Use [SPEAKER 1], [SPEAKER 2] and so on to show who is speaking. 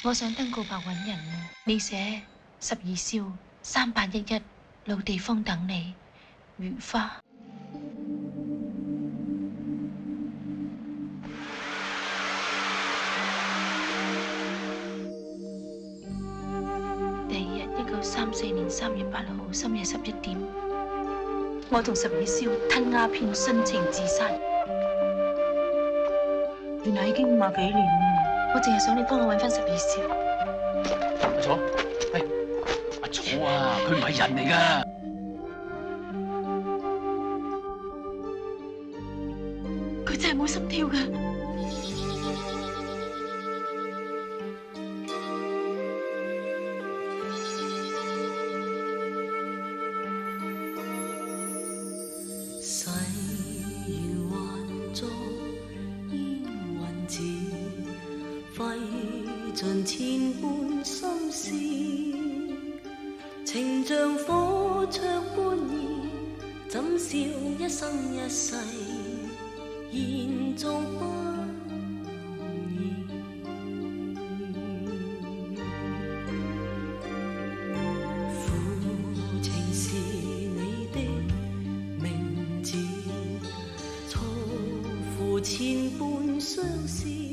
[SPEAKER 1] 我想登告白揾人，你寫12少3811老地方等你，如花。第二日1934年3月8號深夜11點，我同12少吞鴉片殉情自殺。原來已經50幾年啦，我淨係想你幫我揾翻12少。
[SPEAKER 2] 阿草，阿草啊，佢唔係人嚟噶。
[SPEAKER 1] 佢真係冇心跳噶。
[SPEAKER 3] 誓言幻作煙雲字，費盡千般心思，情像火灼般熱，怎笑一生一世，言縱不容易。負情是你的名字，錯付千般相思。